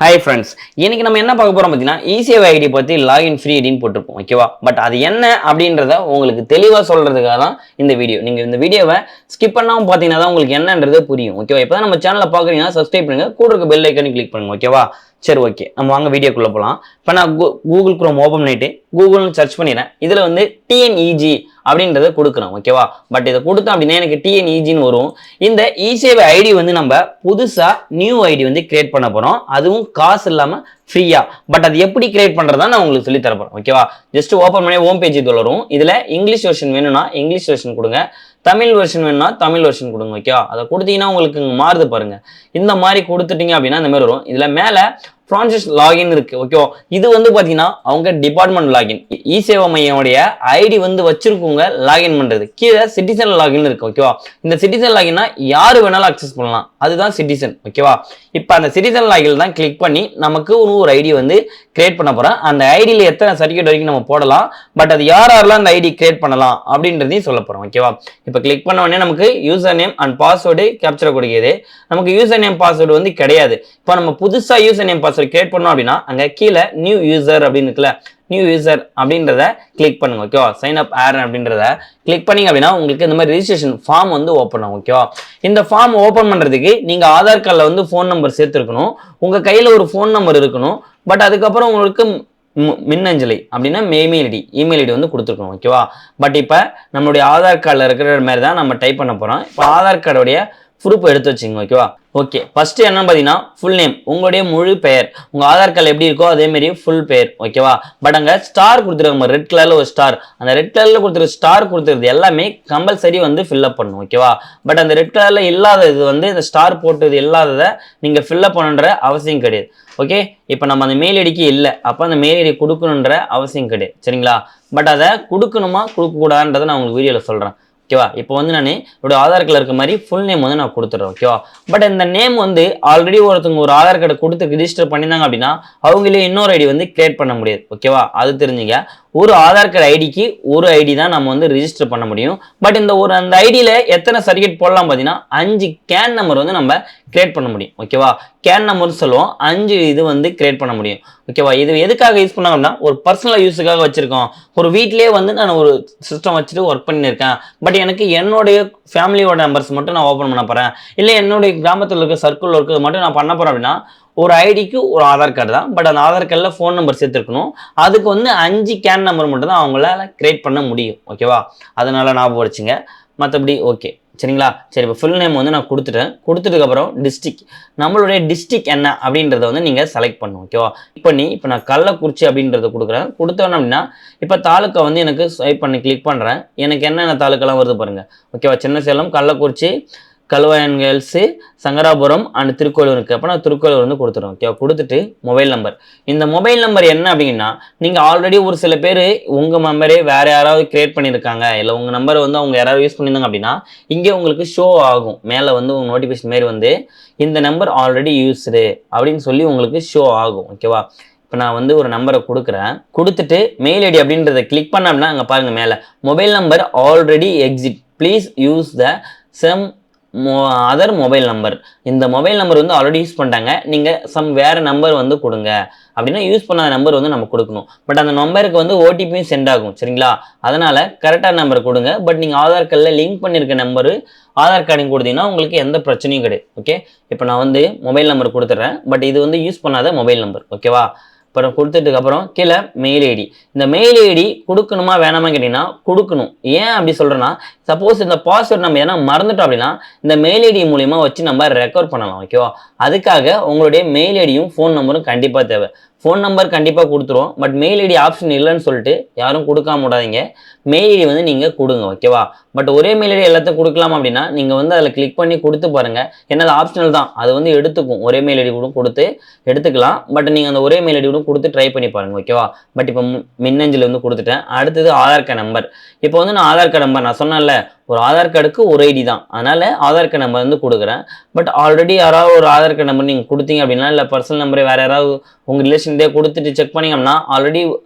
Hi friends, இன்னைக்கு நம்ம என்ன பார்க்க போறோம் பார்த்தீங்கன்னா e-Sevai ஐடி பற்றி லாகின் ஃப்ரீ ஐடின்னு போட்டிருப்போம். ஓகேவா? பட் அது என்ன அப்படின்றத உங்களுக்கு தெளிவாக சொல்றதுக்காக தான் இந்த வீடியோ. நீங்க இந்த வீடியோவை ஸ்கிப் பண்ணாமல் பார்த்தீங்கன்னா தான் உங்களுக்கு என்னன்றது புரியும். ஓகேவா? இப்போ தான் நம்ம சேனலை பார்க்குறீங்கன்னா சப்ஸ்கிரைப் பண்ணுங்க, கூட இருக்க பெல் ஐக்கனை கிளிக் பண்ணுங்க. ஓகேவா? சரி, ஓகே, நம்ம வாங்க வீடியோக்குள்ள போகலாம். இப்போ நான் கூகுள் குரோம் ஓப்பன் பண்ணிட்டு கூகுள்னு சர்ச் பண்ணிடுறேன். இதில் வந்து டிஎன்இஜி அப்படின்றத கொடுக்குறோம். ஓகேவா? பட் இதை கொடுத்தோம் அப்படின்னா எனக்கு டிஎன்இஜின்னு வரும். இந்த e-Sevai ஐடி வந்து நம்ம புதுசா நியூ ஐடி வந்து கிரியேட் பண்ண போறோம், அதுவும் காசு இல்லாம ஃப்ரீயா. பட் அது எப்படி கிரியேட் பண்றதா நான் உங்களுக்கு சொல்லி தர போறேன். ஓகேவா? ஜஸ்ட் ஓப்பன் பண்ணி ஹோம் பேஜ் இது வரும். இதுல இங்கிலீஷ் வெர்ஷன் வேணும்னா இங்கிலீஷ் வெர்ஷன் கொடுங்க, தமிழ் வெர்ஷன் வேணும்னா தமிழ் வெர்ஷன் கொடுங்க. ஓகேவா? அதை கொடுத்தீங்கன்னா உங்களுக்கு மாறுது பாருங்க. இந்த மாதிரி கொடுத்துட்டீங்க அப்படின்னா இந்த மாதிரி வரும். இதுல மேல ஃப்ரான்சைஸ் லாகின் இருக்கு. ஓகேவா? இது வந்து பாத்தீங்கன்னா அவங்க டிபார்ட்மெண்ட் லாகின். e-Sevai மையோடைய ஐடி வந்து வச்சிருக்கவங்க லாகின் பண்றது. கீழே சிட்டிசன் லாகின் இருக்கு. ஓகேவா? இந்த சிட்டிசன் லாகின்னா யாரு வேணாலும் அக்சஸ் பண்ணலாம், அதுதான் சிட்டிசன். ஓகேவா? இப்ப அந்த சிட்டிசன் லாகின் தான் கிளிக் பண்ணி நமக்கு ஒரு ஐடி வந்து கிரியேட் பண்ண போறோம். அந்த ஐடியில எத்தனை சர்டிஃபிகேட் வரைக்கும் நம்ம போடலாம், பட் அது யாரெல்லாம் அந்த ஐடி கிரியேட் பண்ணலாம் அப்படின்றதையும் சொல்ல போறோம். ஓகேவா? இப்ப கிளிக் பண்ண உடனே நமக்கு user name and password capture கொடுக்குது. நமக்கு யூசர் நேம் பாஸ்வேர்டு வந்து கிடையாது. இப்போ நம்ம புதுசா யூசர் நேம் பாஸ்வேர்டு கிரியேட் பண்ணோம் அப்படின்னா அங்க கீழே நியூ யூசர் அப்படின்னு இருக்குல்ல, நியூ யூசர் அப்படின்றத கிளிக் பண்ணுங்க. ஓகேவா? சைன் அப் ஆர் அப்படின்றத கிளிக் பண்ணீங்க அப்படின்னா உங்களுக்கு இந்த மாதிரி ரெஜிஸ்ட்ரேஷன் ஃபார்ம் வந்து ஓப்பன் ஆகும். ஓகேவா? இந்த ஃபார்ம் ஓப்பன் பண்றதுக்கு நீங்க ஆதார் கார்டில் வந்து ஃபோன் நம்பர் சேர்த்துருக்கணும், உங்க கையில ஒரு ஃபோன் நம்பர் இருக்கணும், பட் அதுக்கப்புறம் உங்களுக்கு மின்னஞ்சலை அப்படின்னா இமெயில் ஐடி வந்து கொடுத்துருக்கணும். ஓகேவா? பட் இப்போ நம்மளுடைய ஆதார் கார்டில் இருக்கிற மாதிரி தான் நம்ம டைப் பண்ண போறோம். இப்போ ஆதார் கார்டுடைய ப்ரூஃப் எடுத்து வச்சுங்க. ஓகேவா? ஓகே, ஃபர்ஸ்ட் என்னன்னு பார்த்தீங்கன்னா ஃபுல் நேம், உங்களுடைய முழு பெயர். உங்க ஆதார் கார்டில் எப்படி இருக்கோ அதே மாதிரி ஃபுல் பெயர். ஓகேவா? பட் அங்கே ஸ்டார் கொடுத்துருக்காங்க, ரெட் கலர்ல ஒரு ஸ்டார். அந்த ரெட் கலர்ல கொடுத்துருக்க ஸ்டார் கொடுத்துருது எல்லாமே கம்பல்சரி வந்து ஃபில்அப் பண்ணும். ஓகேவா? பட் அந்த ரெட் கலர்ல இல்லாத இது வந்து இந்த ஸ்டார் போட்டது இல்லாததை நீங்க ஃபில்அப் பண்ணுன்ற அவசியம் கிடையாது. ஓகே, இப்போ நம்ம அந்த மெயில் ஐடிக்கு இல்லை, அப்போ அந்த மெயில் ஐடி கொடுக்கணுன்ற அவசியம் கிடையாது. சரிங்களா? பட் அதை கொடுக்கணுமா கொடுக்கக்கூடாதுன்றதை நான் உங்களுக்கு வீடியோவில் சொல்கிறேன். ஓகேவா? இப்போ வந்து நான் என்னோட ஆதார் கார்டில் இருக்க மாதிரி ஃபுல் நேம் வந்து நான் கொடுத்துட்றேன். ஓகேவா? பட் இந்த நேம் வந்து ஆல்ரெடி ஒருத்தவங்க ஒரு ஆதார் கார்டு கொடுத்து ரிஜிஸ்டர் பண்ணியிருந்தாங்க அப்படின்னா அவங்களே இன்னொரு ஐடி வந்து கிரியேட் பண்ண முடியாது. ஓகேவா? அது தெரிஞ்சுங்க. ஒரு ஆதார் கார்டு ஐடிக்கு ஒரு ஐடி தான் நம்ம வந்து ரிஜிஸ்டர் பண்ண முடியும். பட் இந்த அந்த ஐடியில எத்தனை சர்டிஃபிகேட் போடலாம் பார்த்தீங்கன்னா 5 கேன் நம்பர் வந்து நம்ம கிரியேட் பண்ண முடியும். ஓகேவா? கேன் நம்பர் சொல்லுவோம், 5 இது வந்து கிரியேட் பண்ண முடியும். ஓகேவா? இது எதுக்காக யூஸ் பண்ணாங்க அப்படின்னா ஒரு பர்சனல் யூஸுக்காக வச்சிருக்கோம். ஒரு வீட்லயே வந்து நான் ஒரு சிஸ்டம் வச்சுட்டு ஒர்க் பண்ணியிருக்கேன், பட் எனக்கு என்னுடைய ஃபேமிலியோட நம்பர்ஸ் மட்டும் நான் ஓப்பன் பண்ண போறேன், இல்லை என்னுடைய கிராமத்தில் இருக்க சர்க்கிள் இருக்கிறது மட்டும் நான் பண்ண போறேன் அப்படின்னா ஒரு ஐடிக்கு ஒரு ஆதார் கார்டு தான். பட் அந்த ஆதார் கார்டில் ஃபோன் நம்பர் சேர்த்துருக்கணும். அதுக்கு வந்து 5 கேன் நம்பர் மட்டும் தான் அவங்களால கிரியேட் பண்ண முடியும். ஓகேவா? அதனால ஞாபகம் வச்சுங்க. மற்றபடி ஓகே, சரிங்களா? சரி, இப்போ ஃபுல் நேம் வந்து நான் கொடுத்துட்டேன். கொடுத்ததுக்கப்புறம் டிஸ்ட்ரிக்ட், நம்மளுடைய டிஸ்ட்ரிக்ட் என்ன அப்படின்றத வந்து நீங்கள் செலக்ட் பண்ணும். ஓகேவா? இப்போ நான் கள்ளக்குறிச்சி அப்படின்றத கொடுக்குறேன். கொடுத்தோன்னு அப்படின்னா இப்போ தாலுக்கா வந்து எனக்கு ஸ்வைப் பண்ணி கிளிக் பண்ணுறேன். எனக்கு என்னென்ன தாலுக்கெல்லாம் வருது பாருங்க. ஓகேவா? சின்னசேலம், கள்ளக்குறிச்சி, கல்வாயன்கேல்ஸ், சங்கராபுரம் அண்ட் திருக்கோளூர் இருக்குது. அப்போ நான் திருக்கோளூர் வந்து கொடுத்துருவேன். ஓகேவா? கொடுத்துட்டு மொபைல் நம்பர். இந்த மொபைல் நம்பர் என்ன அப்படின்னா நீங்கள் ஆல்ரெடி ஒரு சில பேர் உங்கள் நம்பரே வேறு யாராவது கிரியேட் பண்ணியிருக்காங்க, இல்லை உங்கள் நம்பரை வந்து அவங்க யாராவது யூஸ் பண்ணியிருந்தாங்க அப்படின்னா இங்கே உங்களுக்கு ஷோ ஆகும். மேலே வந்து உங்கள் நோட்டிஃபிகேஷன் மாரி வந்து இந்த நம்பர் ஆல்ரெடி யூஸ்டு அப்படின்னு சொல்லி உங்களுக்கு ஷோ ஆகும். ஓகேவா? இப்போ நான் வந்து ஒரு நம்பரை கொடுக்குறேன். கொடுத்துட்டு மெயில் ஐடி அப்படின்றத கிளிக் பண்ணோம்னா அங்கே பாருங்கள் மேலே mobile number already exist, please use the some other mobile number. இந்த மொபைல் நம்பர் வந்து ஆல்ரெடி யூஸ் பண்ணிட்டாங்க, நீங்கள் வேறு நம்பர் வந்து கொடுங்க அப்படின்னா யூஸ் பண்ணாத நம்பர் வந்து நம்ம கொடுக்கணும். பட் அந்த நம்பருக்கு வந்து ஓடிபியும் சென்ட் ஆகும். சரிங்களா? அதனால் கரெக்டான நம்பர் கொடுங்க. பட் நீங்கள் ஆதார் கார்டில் லிங்க் பண்ணியிருக்க நம்பரு ஆதார் கார்டு கொடுத்தீங்கன்னா உங்களுக்கு எந்த பிரச்சனையும் கிடையாது. ஓகே, இப்போ நான் வந்து மொபைல் நம்பர் கொடுத்துட்றேன். பட் இது வந்து யூஸ் பண்ணாத மொபைல் நம்பர். ஓகேவா? அப்புறம் கொடுத்ததுக்கப்புறம் கீழே மெயில் ஐடி. இந்த மெயில் ஐடி கொடுக்கணுமா வேணாமா கேட்டிங்கன்னா கொடுக்கணும். ஏன் அப்படி சொல்கிறேன்னா சப்போஸ் இந்த பாஸ்வேர்ட் நம்ம எதனா மறந்துட்டோம் அப்படின்னா இந்த மெயில் ஐடி மூலிமா வச்சு நம்ம ரெக்கவர் பண்ணலாம். ஓகேவா? அதுக்காக உங்களுடைய மெயில் ஐடியும் ஃபோன் நம்பரும் கண்டிப்பாக தேவை. ஃபோன் நம்பர் கண்டிப்பாக கொடுத்துருவோம், பட் மெயில் ஐடி ஆப்ஷன் இல்லைன்னு சொல்லிட்டு யாரும் கொடுக்காம விடாதீங்க. மெயில் ஐடி வந்து நீங்கள் கொடுங்க. ஓகேவா? பட் ஒரே மெயில் ஐடி எல்லாத்தையும் கொடுக்கலாம் அப்படின்னா நீங்கள் வந்து அதில் கிளிக் பண்ணி கொடுத்து பாருங்கள். என்னது ஆப்ஷனல் தான், அது வந்து எடுத்துக்கும். ஒரே மெயில் ஐடி கூட கொடுத்து எடுத்துக்கலாம். பட் நீங்கள் அந்த ஒரே மெயில் ஐடி கூட கொடுத்து ட்ரை பண்ணி பாருங்கள். ஓகேவா? பட் இப்போ மின்னஞ்சல் வந்து கொடுத்துட்டேன். அடுத்தது ஆதார் கார்டு நம்பர். இப்போ வந்து நான் ஆதார் கார்டு நம்பர் நான் சொன்னேன்ல, ஒரு ஆதார் கார்டுக்கு ஒரு ஐடி தான், அதனால ஆதார் கார்டு நம்பர் வந்து கொடுக்குறேன். பட் ஆல்ரெடி யாராவது ஒரு ஆதார் கார்டு நம்பர் நீங்கள் கொடுத்தீங்க அப்படின்னா, இல்லை பர்சனல் நம்பரை வேறு யாராவது உங்கள் ரிலேஷன்லேயே கொடுத்துட்டு செக் பண்ணிங்க அப்படின்னா ஆல்ரெடி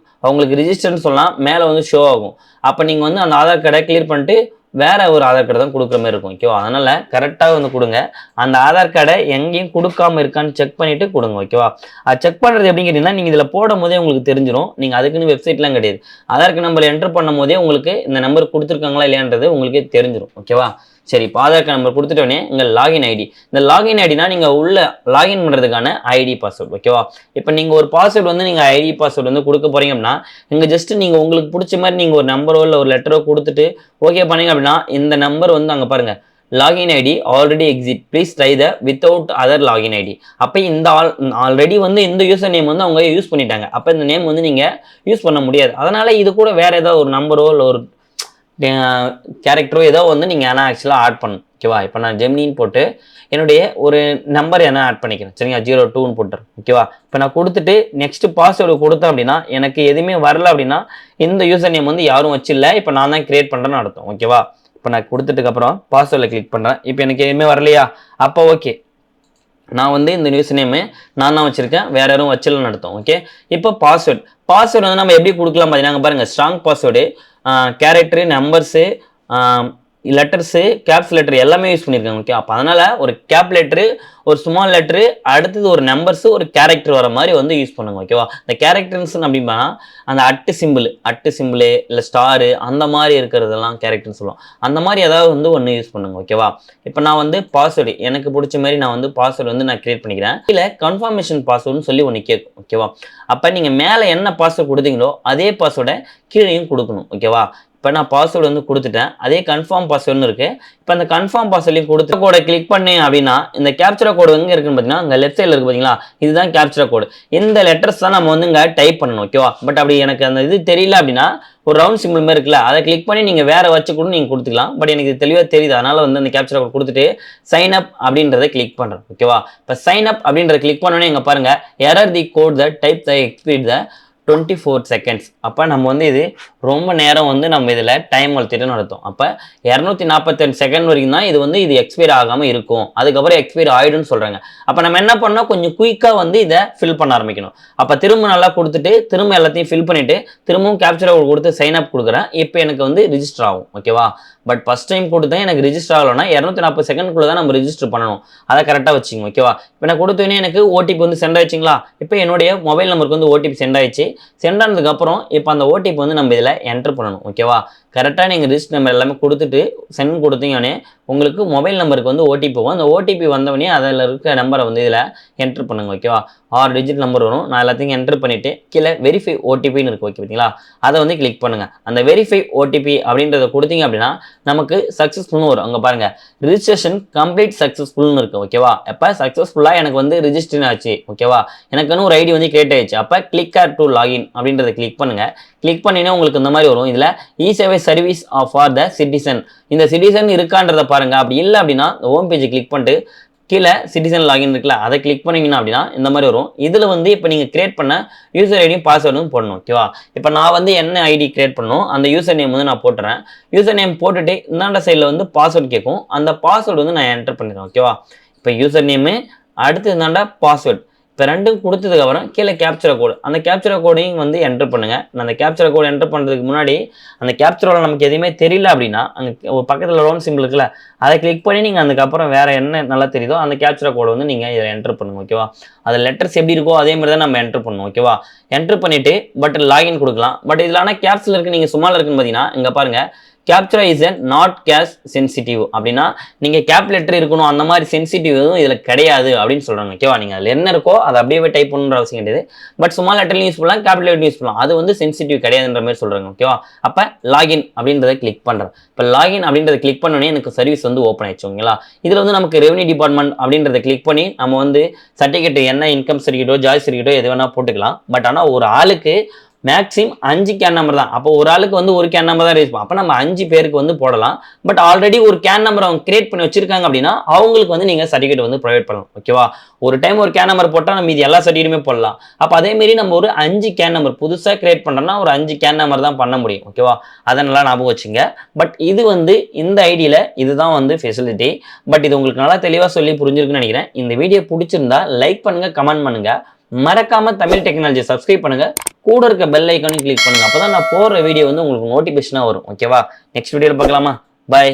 அவங்களுக்கு ரிஜிஸ்டர்னு சொல்லலாம் மேலே வந்து ஷோ ஆகும். அப்போ நீங்கள் வந்து அந்த ஆதார் கார்டை கிளியர் பண்ணிட்டு வேற ஒரு ஆதார் கார்டு தான் கொடுக்குற மாதிரி இருக்கும். ஓகேவா? அதனால கரெக்டாக வந்து கொடுங்க. அந்த ஆதார் கார்டை எங்கேயும் கொடுக்காம இருக்கான்னு செக் பண்ணிட்டு கொடுங்க. ஓகேவா? அது செக் பண்ணுறது எப்படின்னு கேட்டீங்கன்னா, நீங்கள் இதில் போடும் போதே உங்களுக்கு தெரிஞ்சிடும். நீங்கள் அதுக்குன்னு வெப்சைட்லாம் கிடையாது. ஆதார் கார்டு நம்பர் என்டர் பண்ணும் போதே உங்களுக்கு இந்த நம்பர் கொடுத்துருக்காங்களா இல்லையான்றது உங்களுக்கே தெரிஞ்சிடும். ஓகேவா? சரி, இப்போ ஆதார் கார்டு நம்பர் கொடுத்துட்டோன்னே உங்கள் லாகின் ஐடி. இந்த லாகின் ஐடினா நீங்கள் உள்ள லாகின் பண்ணுறதுக்கான ஐடி பாஸ்வேர்டு. ஓகேவா? இப்போ நீங்கள் ஒரு பாஸ்வேர்டு வந்து நீங்கள் ஐடி பாஸ்வேர்டு வந்து கொடுக்க போறீங்க அப்படின்னா, இங்கே ஜஸ்ட் நீங்கள் உங்களுக்கு பிடிச்ச மாதிரி நீங்கள் ஒரு நம்பரோ இல்லை ஒரு லெட்டரோ கொடுத்துட்டு ஓகே பண்ணீங்க அப்படின்னா, இந்த நம்பர் வந்து அங்கே பாருங்க, login ID already exist, please try the without other login ID. அப்போ இந்த ஆல்ரெடி வந்து இந்த யூசர் நேம் வந்து அவங்க யூஸ் பண்ணிட்டாங்க. அப்போ இந்த நேம் வந்து நீங்கள் யூஸ் பண்ண முடியாது. அதனால இது கூட வேற ஏதாவது ஒரு நம்பரோ இல்லை ஒரு கேரக்டரோ ஏதோ வந்து நீங்கள் ஆனால் ஆக்சுவலாக ஆட் பண்ணணும். ஓகேவா? இப்போ நான் ஜெமினின்னு போட்டு என்னுடைய ஒரு நம்பர் என்ன ஆட் பண்ணிக்கிறேன். சரிங்களா? 02ன்னு போட்டுறேன். ஓகேவா? இப்போ நான் கொடுத்துட்டு நெக்ஸ்ட் பாஸ்வேர்டு கொடுத்தேன் அப்படின்னா, எனக்கு எதுவுமே வரல அப்படின்னா இந்த யூசர் நேம் வந்து யாரும் வச்சில்ல, இப்போ நான் தான் கிரியேட் பண்ணுறேன்னு அர்த்தம். ஓகேவா? இப்போ நான் கொடுத்துட்டுக்கப்புறம் பாஸ்வேர்டில் கிளிக் பண்ணுறேன். இப்போ எனக்கு எதுவுமே வரலையா? அப்போ ஓகே, நான் வந்து இந்த யூசர் நேமு நான் தான் வச்சிருக்கேன், வேற யாரும் வச்சிடலன்னு அர்த்தம். ஓகே, இப்போ பாஸ்வேர்டு வந்து நம்ம எப்படி கொடுக்கலாம் பார்த்தீங்கன்னா, பாருங்க, strong password, character, numbers, letters, caps letter எல்லாமே யூஸ் பண்ணியிருக்காங்க. ஓகே, அப்போ அதனால ஒரு கேப் லெட்டரு, ஒரு ஸ்மால் லெட்டரு, அடுத்தது ஒரு நம்பர்ஸு, ஒரு கேரக்டர் வர மாதிரி வந்து யூஸ் பண்ணுங்க. ஓகேவா? இந்த கேரக்டர்ஸ் அப்படின்னா அந்த அட்டு சிம்பிள் இல்லை ஸ்டாரு அந்த மாதிரி இருக்கிறதெல்லாம் கேரக்டர்னு சொல்லுவோம். அந்த மாதிரி ஏதாவது வந்து ஒன்று யூஸ் பண்ணுங்க. ஓகேவா? இப்போ நான் வந்து பாஸ்வேர்டு எனக்கு பிடிச்ச மாதிரி நான் வந்து பாஸ்வேர்டு வந்து நான் கிரியேட் பண்ணிக்கிறேன். இல்லை கன்ஃபர்மேஷன் பாஸ்வேர்டுன்னு சொல்லி ஒன்று கேட்கும். ஓகேவா? அப்போ நீங்கள் மேலே என்ன பாஸ்வேர்டு கொடுத்தீங்களோ அதே பாஸ்வேர்டை கீழேயும் கொடுக்கணும். ஓகேவா? இப்போ நான் பாஸ்வேர்டு வந்து கொடுத்துட்டேன், அதே கன்ஃபார்ம் பாஸ்வேர்டுன்னு இருக்கு. இப்போ அந்த கன்ஃபார்ம் பாஸ்வேர்டையும் கொடுத்து கோடை கிளிக் பண்ணேன் அப்படின்னா இந்த கேப்சரா கோடு எங்கே இருக்குன்னு பார்த்தீங்கன்னா, இந்த லெஃப்ட் சைடில் இருக்கு பார்த்தீங்களா, இதுதான் கேப்சரா கோடு. இந்த லெட்டர்ஸ் தான் நம்ம வந்து இங்கே டைப் பண்ணணும். ஓகேவா? பட் அப்படி எனக்கு அந்த இது தெரியல அப்படின்னா ஒரு ரவுண்ட் சிம்பிள் மாதிரி இருக்குல்ல, அதை கிளிக் பண்ணி நீங்கள் வேற வச்சு கூட நீங்கள் கொடுத்துக்கலாம். பட் எனக்கு இது தெளிவாக தெரியுது, அதனால வந்து அந்த கேப்சரா கோட் கொடுத்துட்டு சைன் அப் அப்படின்றத கிளிக் பண்ணுறேன். ஓகேவா? இப்போ சைன் அப் அப்படின்றத கிளிக் பண்ணோன்னே இங்கே பாருங்க, error the code the type the exceed the 24 seconds. அப்போ நம்ம வந்து இது ரொம்ப நேரம் வந்து நம்ம இதில் டைம் வளர்த்துட்டு நடத்தும். அப்போ 248 செகண்ட் வரைக்கும் தான் இது வந்து இது எக்ஸ்பைர் ஆகாமல் இருக்கும். அதுக்கப்புறம் எக்ஸ்பைர் ஆகிடும்னு சொல்கிறாங்க. அப்போ நம்ம என்ன பண்ணோம், கொஞ்சம் குயிக்காக வந்து இதை ஃபில் பண்ண ஆரம்பிக்கணும். அப்போ திரும்ப நல்லா கொடுத்துட்டு திரும்ப எல்லாத்தையும் ஃபில் பண்ணிவிட்டு திரும்பவும் கேப்சரா கொடுத்து சைன் அப் கொடுக்குறேன். இப்போ எனக்கு வந்து ரிஜிஸ்டர் ஆகும். ஓகேவா? பட் ஃபஸ்ட் டைம் கொடுத்தேன் எனக்கு ரிஜிஸ்டர் ஆகலைன்னா 240 செகண்ட்குள்ளே தான் நம்ம ரிஜிஸ்டர் பண்ணணும். அதை கரெக்டாக வச்சுங்க. ஓகேவா? இப்போ நான் கொடுத்தோன்னே எனக்கு ஓடிபி வந்து சென்ட் ஆயிடுச்சிங்களா? இப்போ என்னுடைய மொபைல் நம்பருக்கு வந்து ஓடிபி சென்ட் ஆயிடுச்சு. சென்ட் ஆனதுக்கப்புறம் இப்போ அந்த ஓடிபி வந்து நம்ம இதில் என்டர் பண்ணணும். ஓகேவா? கரெக்டாக நீங்கள் ரிஜிஸ்டர் நம்பர் எல்லாமே கொடுத்துட்டு சென்ட் கொடுத்தீங்கன்னே உங்களுக்கு மொபைல் நம்பருக்கு வந்து ஓடிபி போகும். அந்த ஓடிபி வந்தவொடனே அதில் இருக்க நம்பரை வந்து இதில் என்டர் பண்ணுங்க. ஓகேவா? 6 டிஜிட் நம்பர் வரும். நான் எல்லாத்தையும் என்டர் பண்ணிவிட்டு கீழே வெரிஃபை ஓடிபின்னு இருக்கு. ஓகே, பார்த்தீங்களா? அதை வந்து கிளிக் பண்ணுங்க. அந்த வெரிஃபை ஓடிபி அப்படின்றத கொடுத்தீங்க அப்படின்னா நமக்கு சக்ஸஸ்ஃபுல்னு வரும். அங்கே பாருங்க, ரிஜிஸ்ட்ரேஷன் கம்ப்ளீட் சக்ஸஸ்ஃபுல்னு இருக்கு. ஓகேவா? எப்போ சக்ஸஸ்ஃபுல்லாக எனக்கு வந்து ரிஜிஸ்ட்ரேஷன் ஆச்சு. ஓகேவா? எனக்குன்னு ஒரு ஐடி வந்து கிரியேட் ஆயிடுச்சு. அப்போ கிளிக் ஆர் டு லாகின் அப்படின்றத கிளிக் பண்ணுங்க. கிளிக் பண்ணினா உங்களுக்கு இந்த மாதிரி வரும். இதில் இ-Sevai சர்வீஸ் ஃபார் த சிட்டிசன், இந்த சிட்டிசன் இருக்கான்றதை பாருங்க. அப்படி இல்லை அப்படின்னா ஹோம் பேஜ் கிளிக் பண்ணிட்டு கீழே சிட்டிசன் லாகின் இருக்குல்ல, அதை கிளிக் பண்ணீங்கன்னா அப்படின்னா இந்த மாதிரி வரும். இதில் வந்து இப்போ நீங்கள் கிரியேட் பண்ண யூசர் ஐடியும் பாஸ்வேர்டும் போடணும். ஓகேவா? இப்போ நான் வந்து என்ன ஐடி கிரியேட் பண்ணணும், அந்த யூசர் நேம் வந்து நான் போட்டுறேன். யூசர் நேம் போட்டுட்டு இந்தாண்ட சைடில் வந்து பாஸ்வேர்டு கேட்கும். அந்த பாஸ்வேர்டு வந்து நான் என்டர் பண்ணிடுறேன். ஓகேவா? இப்போ யூசர் நேமு, அடுத்து இந்தாண்ட பாஸ்வேர்டு, இப்போ ரெண்டும் கொடுத்ததுக்கப்புறம் கீழே கேப்சரா கோடு, அந்த கேப்சரா கோடையும் வந்து என்டர் பண்ணுங்க. நான் அந்த கேப்சரா கோடு என்டர் பண்ணுறதுக்கு முன்னாடி அந்த கேப்சராவில் நமக்கு எதுவுமே தெரியல அப்படின்னா அங்கே ஒரு பக்கத்தில் ரவுண்ட் சிம்பிள் இருக்குல்ல, அதை கிளிக் பண்ணி நீங்கள் அதுக்கப்புறம் வேறு என்ன நல்லா தெரியுதோ அந்த கேப்சரா கோடை வந்து நீங்கள் இதை என்டர் பண்ணுங்க. ஓகேவா? அது லெட்டர்ஸ் எப்படி இருக்கோ அதே மாதிரி தான் நம்ம என்டர் பண்ணணும். ஓகேவா? என்டர் பண்ணிவிட்டு பட் லாகின் கொடுக்கலாம். பட் இதில் ஆனால் கேப்ஸில் இருக்குது, நீங்கள் சும்மாவில் இருக்குன்னு பார்த்தீங்கன்னா இங்கே பாருங்கள், கேப்சரா இஸ் நாட் கேஷ் சென்சிட்டிவ் அப்படின்னா நீங்கள் கேப் லெட்டர் இருக்கணும், அந்த மாதிரி சென்சிட்டிவ் எதுவும் இதில் கிடையாது அப்படின்னு சொல்கிறாங்க. ஓகேவா? நீங்கள் அதில் என்ன இருக்கோ அதை அப்படியே டைப் பண்ணுற அவசியம் கிடையாது. பட் ஸ்மால் லெட்டர்லையும் யூஸ் பண்ணலாம், கேப் லெட்டர் யூஸ் பண்ணலாம், அது வந்து சென்சிட்டிவ் கிடையாதுன்ற மாதிரி சொல்கிறாங்க. ஓகேவா? அப்போ லாகின் அப்படின்றத கிளிக் பண்ணுறேன். இப்போ லாகின் அப்படின்றத கிளிக் பண்ணோன்னே எனக்கு சர்வீஸ் வந்து ஓப்பன் ஆயிடுச்சு. ஓகேங்களா? இதில் வந்து நமக்கு ரெவன்யூ டிபார்ட்மெண்ட் அப்படின்றத கிளிக் பண்ணி நம்ம வந்து சர்டிஃபிகேட் என்ன இன்கம் சர்டிஃபிகேட்டோ ஜாய் சர்டிஃபிகேட்டோ எது வேணால் போட்டுக்கலாம். பட் ஆனால் ஒரு ஆளுக்கு மேக்ஸிமம் 5 கேன் நம்பர் தான். அப்போ ஒரு ஆளுக்கு வந்து ஒரு கேன் நம்பர் தான் ரேஸ் பண்ணும். அப்போ நம்ம 5 பேருக்கு வந்து போடலாம். பட் ஆல்ரெடி ஒரு கேன் நம்பர் அவங்க கிரியேட் பண்ணி வச்சிருக்காங்க அப்படின்னா அவங்களுக்கு வந்து நீங்கள் சர்டிஃபிகேட் வந்து ப்ரொவைட் பண்ணலாம். ஓகேவா? ஒரு டைம் ஒரு கேன் நம்பர் போட்டால் நம்ம இது எல்லா சர்டிஃபிகேட்டுமே போடலாம். அப்போ அதேமாரி நம்ம ஒரு 5 கேன் நம்பர் புதுசாக கிரியேட் பண்ணுறோம்னா ஒரு 5 கேன் நம்பர் தான் பண்ண முடியும். ஓகேவா? அதை நல்லா ஞாபகம் வச்சுங்க. பட் இது வந்து இந்த ஐடியில் இதுதான் வந்து ஃபெசிலிட்டி. பட் இது உங்களுக்கு நல்லா தெளிவாக சொல்லி புரிஞ்சிருக்குன்னு நினைக்கிறேன். இந்த வீடியோ பிடிச்சிருந்தா லைக் பண்ணுங்க, கமெண்ட் பண்ணுங்க, மறக்காம தமிழ் டெக்னாலஜி சப்ஸ்கிரைப் பண்ணுங்க, கூட இருக்க பெல் ஐக்கானையும் கிளிக் பண்ணுங்க. அப்பதான் நான் போற வீடியோ வந்து உங்களுக்கு நோட்டிபிகேஷனா வரும். ஓகேவா? நெக்ஸ்ட் வீடியோல பார்க்கலாமா? பாய்.